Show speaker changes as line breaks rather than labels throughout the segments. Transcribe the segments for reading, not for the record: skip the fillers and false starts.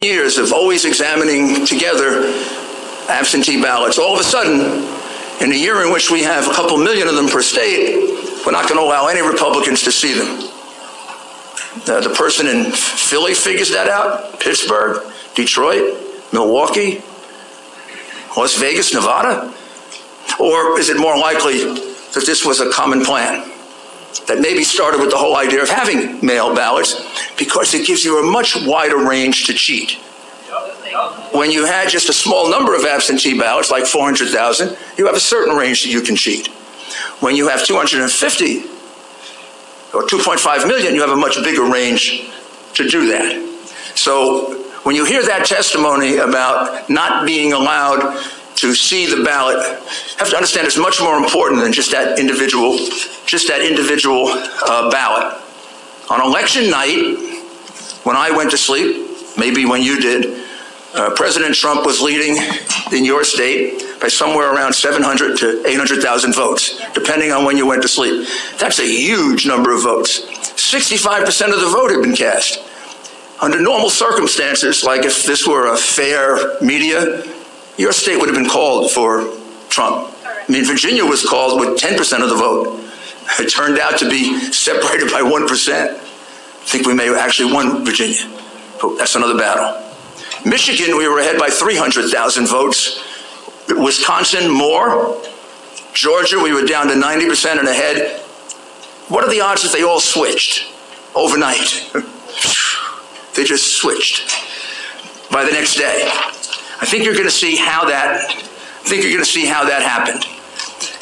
years of always examining together absentee ballots, all of a sudden, in a year in which we have a couple million of them per state, we're not going to allow any Republicans to see them. The person in Philly figures that out, Pittsburgh, Detroit, Milwaukee, Las Vegas, Nevada? Or is it more likely that this was a common plan that maybe started with the whole idea of having mail ballots because it gives you a much wider range to cheat? When you had just a small number of absentee ballots, like 400,000, you have a certain range that you can cheat. When you have 250 or 2.5 million, you have a much bigger range to do that. So when you hear that testimony about not being allowed to see the ballot, you have to understand it's much more important than just that individual ballot. On election night, when I went to sleep, maybe when you did, President Trump was leading in your state by somewhere around 700 to 800,000 votes, depending on when you went to sleep. That's a huge number of votes. 65% of the vote had been cast. Under normal circumstances, like if this were a fair media, your state would have been called for Trump. I mean, Virginia was called with 10% of the vote. It turned out to be separated by 1%. I think we may have actually won Virginia, but that's another battle. Michigan, we were ahead by 300,000 votes. Wisconsin, more. Georgia, we were down to 90% and ahead. What are the odds that they all switched overnight? They just switched by the next day. I think you're going to see how that happened.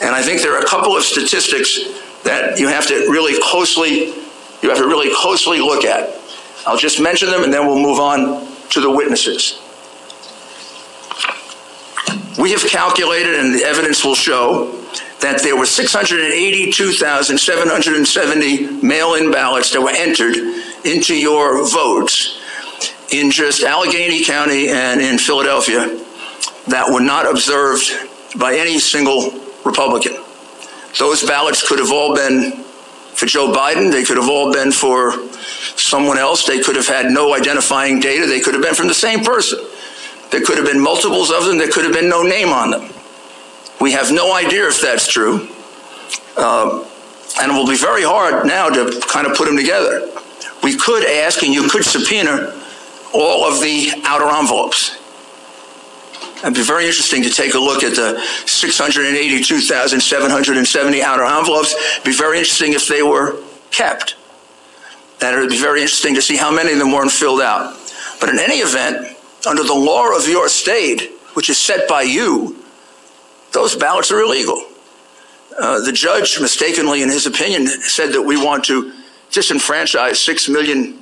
And I think there are a couple of statistics that you have to really closely look at. I'll just mention them and then we'll move on to the witnesses. We have calculated, and the evidence will show, that there were 682,770 mail-in ballots that were entered into your votes in just Allegheny County and in Philadelphia that were not observed by any single Republican. Those ballots could have all been for Joe Biden. They could have all been for someone else. They could have had no identifying data. They could have been from the same person. There could have been multiples of them. There could have been no name on them. We have no idea if that's true. And it will be very hard now to kind of put them together. We could ask, and you could subpoena all of the outer envelopes. It'd be very interesting to take a look at the 682,770 outer envelopes. It'd be very interesting if they were kept. And it would be very interesting to see how many of them weren't filled out. But in any event, under the law of your state, which is set by you, those ballots are illegal. The judge, mistakenly in his opinion, said that we want to disenfranchise 6 million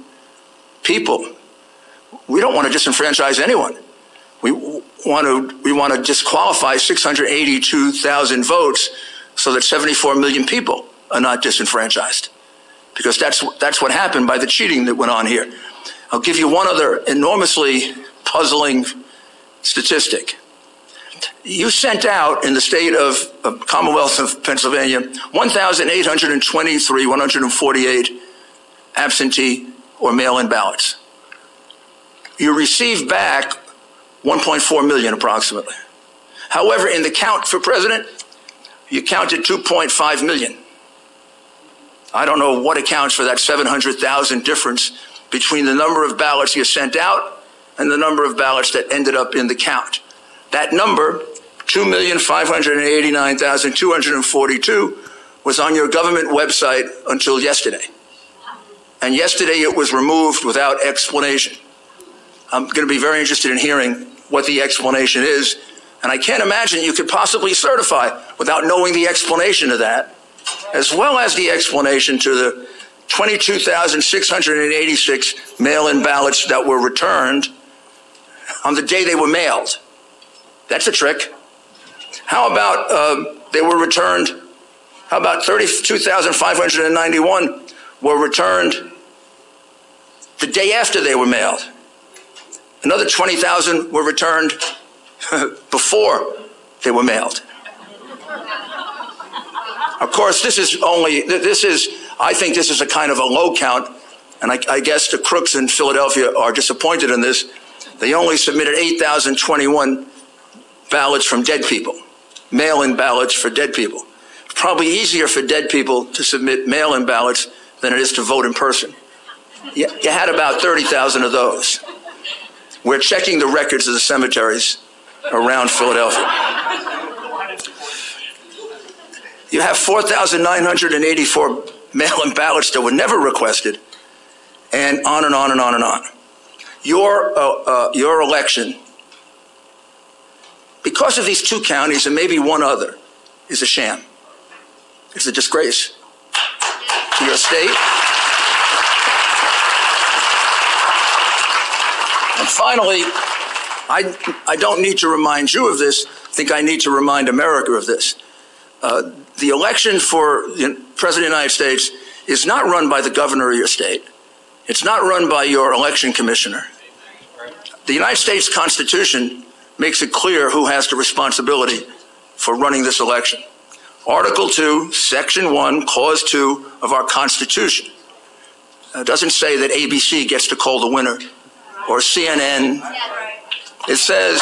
people. We don't want to disenfranchise anyone. We want to disqualify 682,000 votes so that 74 million people are not disenfranchised. Because that's what happened by the cheating that went on here. I'll give you one other enormously puzzling statistic. You sent out in the state of Commonwealth of Pennsylvania 148 absentee or mail-in ballots. You received back 1.4 million approximately. However, in the count for president, you counted 2.5 million. I don't know what accounts for that 700,000 difference between the number of ballots you sent out and the number of ballots that ended up in the count. That number, 2,589,242, was on your government website until yesterday. And yesterday it was removed without explanation. I'm going to be very interested in hearing what the explanation is. And I can't imagine you could possibly certify without knowing the explanation of that, as well as the explanation to the 22,686 mail-in ballots that were returned on the day they were mailed. That's a trick. How about they were returned? How about 32,591 were returned the day after they were mailed? Another 20,000 were returned before they were mailed. Of course, I think this is a kind of a low count, and I guess the crooks in Philadelphia are disappointed in this. They only submitted 8,021 ballots from dead people, mail-in ballots for dead people. It's probably easier for dead people to submit mail-in ballots than it is to vote in person. You had about 30,000 of those. We're checking the records of the cemeteries around Philadelphia. You have 4,984 mail-in ballots that were never requested, and on and on and on and on. Your election, because of these two counties and maybe one other, is a sham. It's a disgrace to your state. And finally, I don't need to remind you of this. I think I need to remind America of this. The election for the President of the United States is not run by the governor of your state. It's not run by your election commissioner. The United States Constitution makes it clear who has the responsibility for running this election. Article 2, Section 1, Clause 2 of our Constitution doesn't say that ABC gets to call the winner or CNN. It says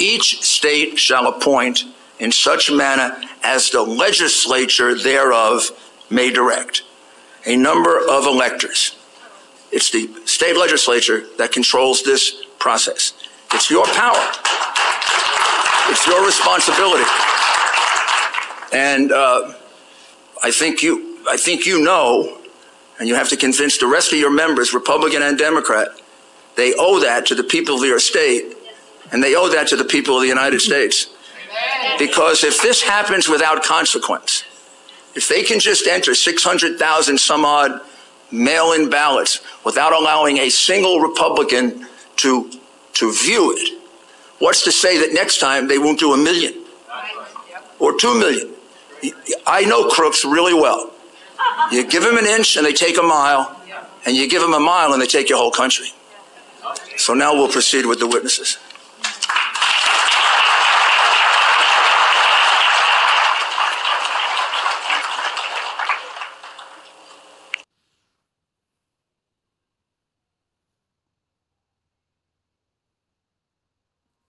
each state shall appoint in such manner as the legislature thereof may direct a number of electors. It's the state legislature that controls this process. It's your power. It's your responsibility. And I think you know, and you have to convince the rest of your members, Republican and Democrat, they owe that to the people of your state, and they owe that to the people of the United States. Because if this happens without consequence, if they can just enter 600,000 some odd mail-in ballots without allowing a single Republican to view it, what's to say that next time they won't do 1 million or 2 million? I know crooks really well. You give them an inch and they take a mile, and you give them a mile and they take your whole country. So now we'll proceed with the witnesses.